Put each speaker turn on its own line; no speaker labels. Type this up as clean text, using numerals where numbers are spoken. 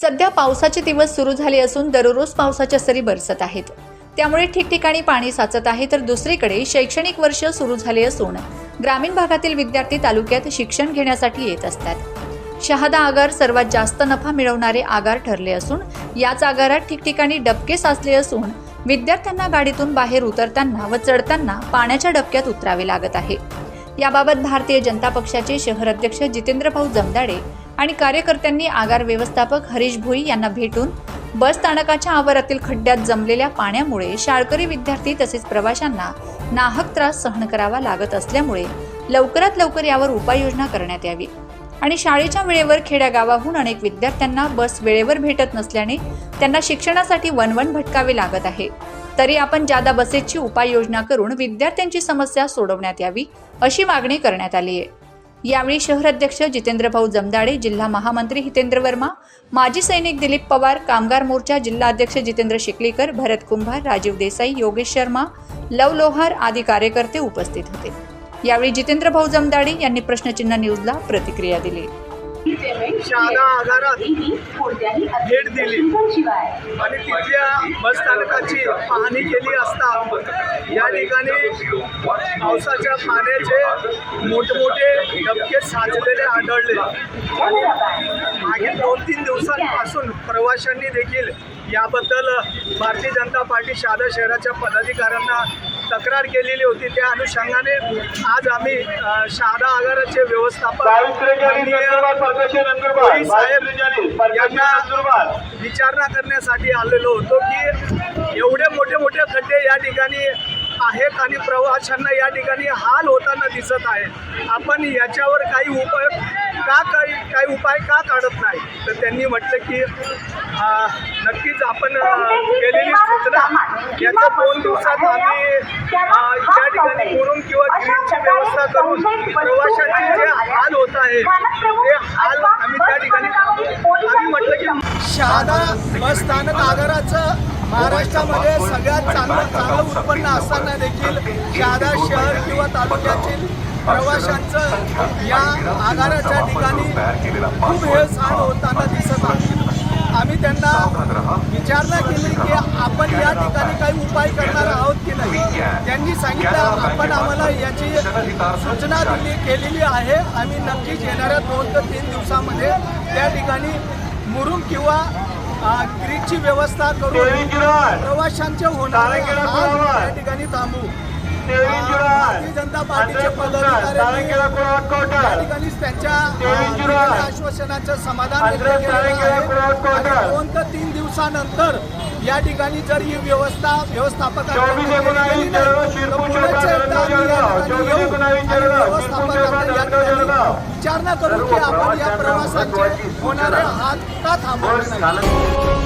सध्या पावसाचे दिवस सुरू झाले असून दररोज पावसाच्या सरी बरसत आहेत. त्यामुळे ठिकठिकाणी पाणी साचत आहे. तर दुसरीकडे शैक्षणिक वर्ष सुरू झाले असून ग्रामीण भागातील विद्यार्थी तालुक्यात शिक्षण घेण्यासाठी येत असतात. शहादा आगार सर्वात जास्त नफा मिळवणारे आगार ठरले असून याच आगारात ठिकठिकाणी डबके साचले असून विद्यार्थ्यांना गाडीतून बाहेर उतरताना व चढताना पाण्याच्या डबक्यात उतरावे लागत आहे. याबाबत भारतीय जनता पक्षाचे शहर अध्यक्ष जितेंद्रभाऊ जमदाडे आणि कार्यकर्त्यांनी आगार व्यवस्थापक हरीश भोई यांना भेटून बस स्थानकाच्या आवारातील खड्ड्यात जमलेल्या पाण्यामुळे शाळकरी विद्यार्थी तसेच प्रवाशांना नाहक त्रास सहन करावा लागत असल्यामुळे लवकरात लवकर यावर उपाययोजना करण्यात यावी आणि शाळेच्या वेळेवर खेड्यागावाहून अनेक विद्यार्थ्यांना बस वेळेवर भेटत नसल्याने त्यांना शिक्षणासाठी वणवण भटकावे लागत आहे. तरी आपण जादा बसेसची उपाययोजना करून विद्यार्थ्यांची समस्या सोडवण्यात यावी अशी मागणी करण्यात आली आहे. यावेळी शहर अध्यक्ष जितेंद्रभाऊ जमदाडे, जिल्हा महामंत्री हितेंद्र वर्मा, माजी सैनिक दिलीप पवार, कामगार मोर्चा जिल्हा अध्यक्ष जितेंद्र शिकलीकर, भरत कुंभार, राजीव देसाई, योगेश शर्मा, लव लोहार आदी कार्यकर्ते उपस्थित होते. यावेळी जितेंद्रभाऊ जमदाडे यांनी प्रश्नचिन्ह न्यूजला प्रतिक्रिया दिली.
शहादा आगारात भेट दिली आणि तिथल्या बस स्थानकाची पाहणी केली असता या ठिकाणी पावसाच्या पाण्याचे मोठमोठे डबके साचलेले आढळले आणि मागील 2-3 दिवसांपासून प्रवाशांनी देखील याबद्दल भारतीय जनता पार्टी शहादा शहराच्या पदाधिकाऱ्यांना तक्रार केलेली होती. त्या अनुषंगाने आज आम्ही शहादा आगाराचे व्यवस्थापक साहेब यांना विचारणा करण्यासाठी आलेलो होतो की एवढे मोठे मोठे खड्डे या ठिकाणी आहेत आणि प्रवाशांना या ठिकाणी हाल होताना दिसत आहे. आपण याच्यावर काही उपाय का काढत नाही. तर त्यांनी म्हटलं की नक्कीच आपण केलेली सूचना याच्या 2 दिवसात आम्ही या ठिकाणी मुरुम किंवा ग्रीनची व्यवस्था करून प्रवाशांचे जे हाल होत आहे ते हाल आम्ही त्या ठिकाणी आम्ही म्हटलं की शहादा बस स्थानक आगाराचं महाराष्ट्रामध्ये सगळ्यात चांगलं उत्पन्न असताना देखील शहादा शहर किंवा तालुक्यातील प्रवाशांचं या आगाराच्या ठिकाणी खूप हेळसांड होताना दिसत आहे. आम्ही त्यांना विचारणा केली की आपण या ठिकाणी काही उपाय करणार आहोत की नाही. त्यांनी सांगितलं आपण आम्हाला याची सूचना केलेली आहे. आम्ही नक्कीच येणाऱ्या 2 ते 3 दिवसामध्ये त्या ठिकाणी मुरुम किंवा ग्रीनची व्यवस्था करून प्रवाशांचे होणारे हाल त्या ठिकाणी थांबू. भारतीय जनता पार्टीचे पदाधिकारी या ठिकाणी त्यांच्या आश्वासनाचं समाधान व्यक्त केलेलं आहे. 2 ते 3 दिवसानंतर या ठिकाणी जर ही व्यवस्थापकांनी विचारणा करू की आपण या प्रवासाचे होणारे हाल का थांबवले नाही.